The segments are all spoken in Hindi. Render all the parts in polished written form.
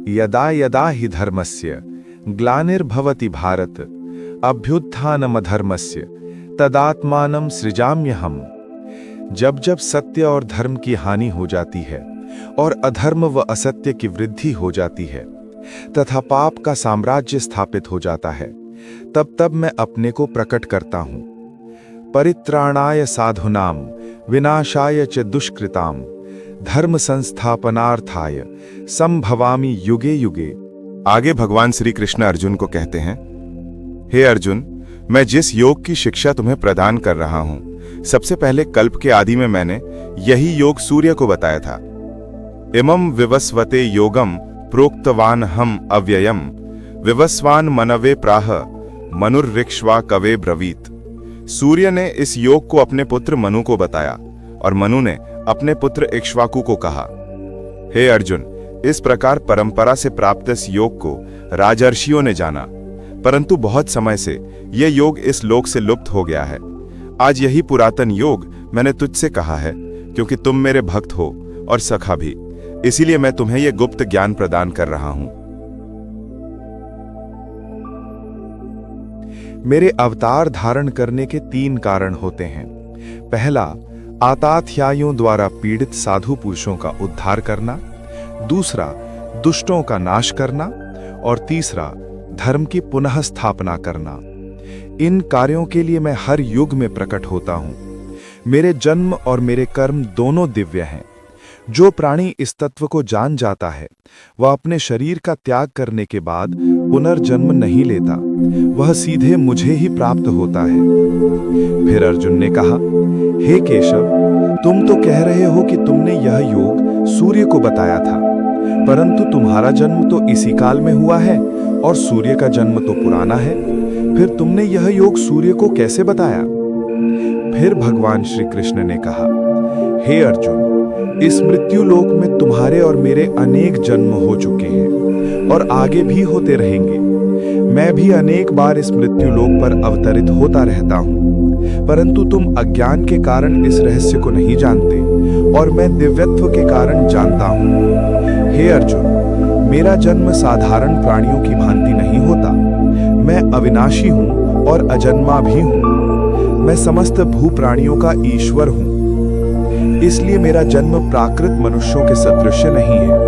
यदा यदा हि धर्मस्य ग्लानिर्भवति भारत अभ्युत्थानमधर्मस्य तदात्मानं सृजाम्यहम्। जब जब सत्य और धर्म की हानि हो जाती है और अधर्म व असत्य की वृद्धि हो जाती है तथा पाप का साम्राज्य स्थापित हो जाता है, तब तब मैं अपने को प्रकट करता हूं। परित्राणाय साधुनाम विनाशाय च दुष्कृताम धर्म संस्थापनार्थाय संभवामि युगे युगे। आगे भगवान श्री कृष्ण अर्जुन को कहते हैं, हे अर्जुन, मैं जिस योग की शिक्षा तुम्हें प्रदान कर रहा हूं, सबसे पहले कल्प के आदि में मैंने यही योग सूर्य को बताया था। इमं विवस्वते योगम प्रोक्तवान हम अव्ययम विवस्वान मनवे प्राह मनुर्ऋक्ष्वा कवे ब्रवीत। सूर्य ने इस योग को अपने पुत्र मनु को बताया और मनु ने अपने पुत्र इक्ष्वाकु को कहा। हे अर्जुन, इस प्रकार परंपरा से प्राप्त इस योग को राजर्षियों ने जाना, परंतु बहुत समय से यह योग इस लोक से लुप्त हो गया है। आज यही पुरातन योग मैंने तुझसे कहा है, क्योंकि तुम मेरे भक्त हो और सखा भी, इसीलिए मैं तुम्हें यह गुप्त ज्ञान प्रदान कर रहा हूं। मेरे अवतार धारण करने के 3 कारण होते हैं। पहला, आतात्यायियों द्वारा पीड़ित साधु पुरुषों का उद्धार करना, दूसरा, दुष्टों का नाश करना और तीसरा, धर्म की पुनः स्थापना करना। इन कार्यों के लिए मैं हर युग में प्रकट होता हूं। मेरे जन्म और मेरे कर्म दोनों दिव्य हैं। जो प्राणी इस तत्व को जान जाता है वह अपने शरीर का त्याग करने के बाद पुनर्जन्म नहीं लेता, वह सीधे मुझे ही प्राप्त होता है। फिर अर्जुन ने कहा, हे केशव, तुम तो कह रहे हो कि तुमने यह योग सूर्य को बताया था, परंतु तुम्हारा जन्म तो इसी काल में हुआ है और सूर्य का जन्म तो पुराना है। फिर तुमने यह योग सूर्य को कैसे बताया? फिर भगवान श्री कृष्ण ने कहा, हे अर्जुन, इस मृत्यु लोक में तुम्हारे और मेरे अनेक जन्म हो चुके हैं और आगे भी होते रहेंगे। मैं भी अनेक बार इस मृत्यु लोक पर अवतरित होता रहता हूं, परंतु तुम अज्ञान के कारण इस रहस्य को नहीं जानते और मैं दिव्यत्व के कारण जानता हूं। हे अर्जुन, मेरा जन्म साधारण प्राणियों की भांति नहीं होता। मैं अविनाशी हूं और अजन्मा भी हूं। मैं समस्त भूप्राणियों का ईश्वर हूं, इसलिए मेरा जन्म प्राकृत मनुष्यों के सदृश नहीं है।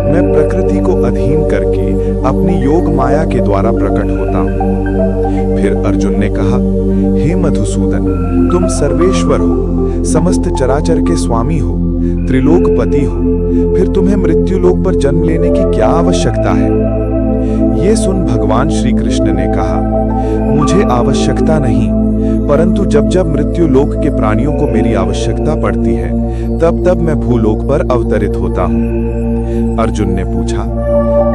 मैं प्रकृति को अधीन करके अपनी योग माया के द्वारा प्रकट होता हूं। फिर अर्जुन ने कहा, हे मधुसूदन, तुम सर्वेश्वर हो, समस्त चराचर के स्वामी हो, त्रिलोकपति हो, फिर तुम्हें मृत्यु लोक पर जन्म लेने की क्या आवश्यकता है? ये सुन भगवान श्री कृष्ण ने कहा, मुझे आवश्यकता नहीं, परंतु जब जब मृत्यु लोक के प्राणियों को मेरी आवश्यकता पड़ती है तब तब मैं भूलोक पर अवतरित होता हूं। अर्जुन ने पूछा,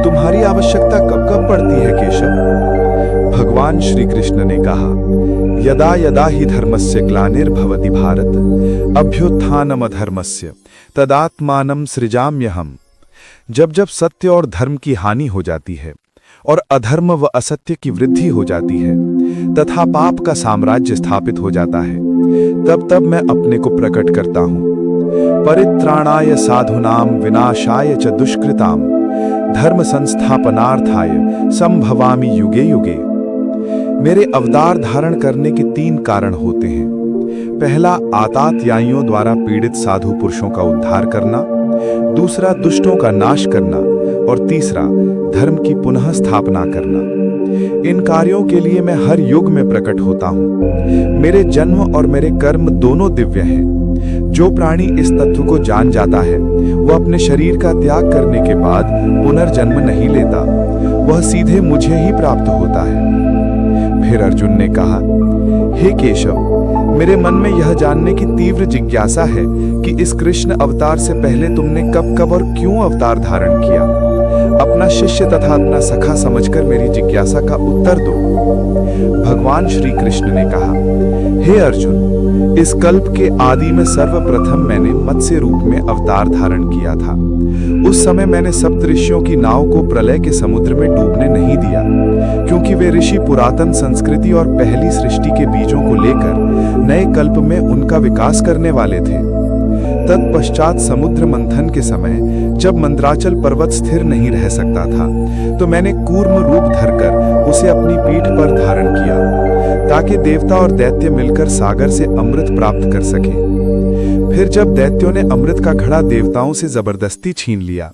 तुम्हारी आवश्यकता कब कब पड़ती है केशव? भगवान श्री कृष्ण ने कहा, यदा यदा हि धर्मस्य ग्लानिर्भवति भारत अभ्युत्थानमधर्मस्य तदात्मानं सृजाम्यहम्। जब जब सत्य और धर्म की हानि हो जाती है और अधर्म व असत्य की वृद्धि हो जाती है तथा पाप का साम्राज्य स्थापित हो जाता है, तब तब मैं अपने को प्रकट करता हूं। परित्राणाय साधुनाम विनाशाय च दुष्कृताम धर्म संस्थापनार्थाय संभवामि युगे युगे। मेरे अवतार धारण करने के 3 कारण होते हैं। पहला, आतात्यायियों द्वारा पीड़ित साधु पुरुषों का उद्धार करना, दूसरा, दुष्टों का नाश करना और तीसरा, धर्म की पुनः स्थापना करना। इन कार्यों के लिए मैं हर युग में प्रकट होता हूं। मेरे जन्म और मेरे कर्म दोनों दिव्य हैं। जो प्राणी इस तत्व को जान जाता है वह अपने शरीर का त्याग करने के बाद पुनर्जन्म नहीं लेता, वह सीधे मुझे ही प्राप्त होता है। फिर अर्जुन ने कहा, हे केशव, मेरे मन में यह जानने की तीव्र जिज्ञासा है कि इस कृष्ण अवतार से पहले तुमने कब कब और क्यों अवतार धारण किया। अपना शिष्य तथा अपना सखा समझकर मेरी जिज्ञासा का उत्तर दो। भगवान श्री कृष्ण ने कहा, हे अर्जुन, इस कल्प के आदि में सर्वप्रथम मैंने मत्स्य रूप में अवतार धारण किया था। उस समय मैंने सप्तऋषियों की नाव को प्रलय के समुद्र में डूबने नहीं दिया, क्योंकि वे ऋषि पुरातन संस्कृति और पहली सृष्टि के बीजों को लेकर नए कल्प में उनका विकास करने वाले थे। तत्पश्चात समुद्र मंथन के समय जब मंदराचल पर्वत स्थिर नहीं रह सकता था, तो मैंने कूर्म रूप धरकर उसे अपनी पीठ पर धारण किया, ताकि देवता और दैत्य मिलकर सागर से अमृत प्राप्त कर सकें। फिर जब दैत्यों ने अमृत का घड़ा देवताओं से जबरदस्ती छीन लिया,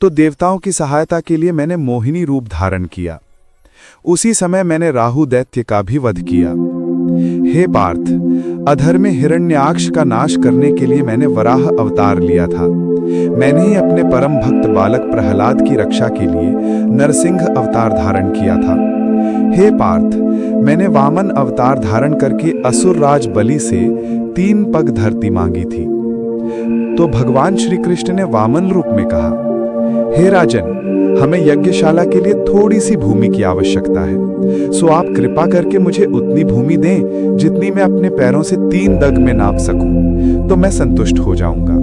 तो देवताओं की सहायता के लिए मैंने मोहिनी रूप धारण किया। उसी समय मैंने राहु दैत्य का भी वध किया। हे पार्थ, अधर्मी हिरण्याक्ष का नाश करने के लिए मैंने वराह अवतार लिया था। मैंने ही अपने परम भक्त बालक प्रहलाद की रक्षा के लिए नरसिंह अवतार धारण किया था। हे पार्थ, मैंने वामन अवतार धारण करके असुर राज बलि से 3 पग धरती मांगी थी। तो भगवान श्री कृष्ण ने वामन रूप में कहा, हे राजन, हमें यज्ञशाला के लिए थोड़ी सी भूमि की आवश्यकता है, सो आप कृपा करके मुझे उतनी भूमि दें जितनी मैं अपने पैरों से 3 दग में नाप सकूं, तो मैं संतुष्ट हो जाऊंगा।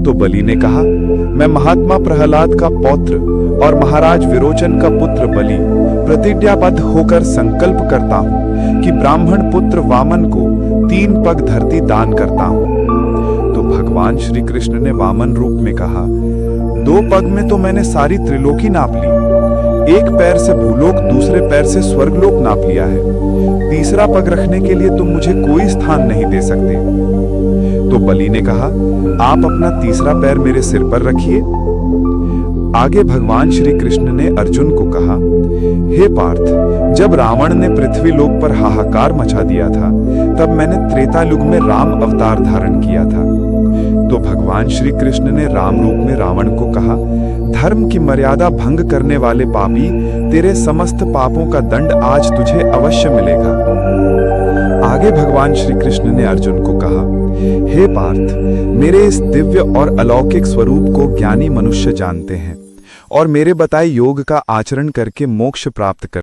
तो बलि ने कहा, मैं महात्मा प्रहलाद का पौत्र और महाराज विरोचन का पुत्र बलि प्रतिज्ञाबद्ध होकर संकल्प करता हूं कि ब्राह्मण पुत्र वामन को 3 पग धरती दान करता हूं। तो भगवान श्री कृष्ण ने वामन रूप में कहा, 2 पग में तो मैंने सारी त्रिलोकी नाप ली, 1 पैर से भूलोक, दूसरे पैर से स्वर्गलोक नाप लिया है, तीसरा पग रखने के लिए तुम मुझे कोई स्थान नहीं दे सकते। तो बलि ने कहा, आप अपना तीसरा पैर मेरे सिर पर रखिए। आगे भगवान श्री कृष्ण ने अर्जुन को कहा, हे पार्थ, जब रावण ने पृथ्वी लोक पर हाहाकार मचा दिया था, तब मैंने त्रेता युग में राम अवतार धारण किया था। तो भगवान श्री कृष्ण ने राम रूप में रावण को कहा, धर्म की मर्यादा भंग करने वाले पापी, तेरे समस्त पापों का दंड आज तुझे अवश्य मिलेगा। आगे भगवान श्री कृष्ण ने अर्जुन को कहा, हे पार्थ, मेरे इस दिव्य और अलौकिक स्वरूप को ज्ञानी मनुष्य जानते हैं और मेरे बताए योग का आचरण करके मोक्ष प्राप्त कर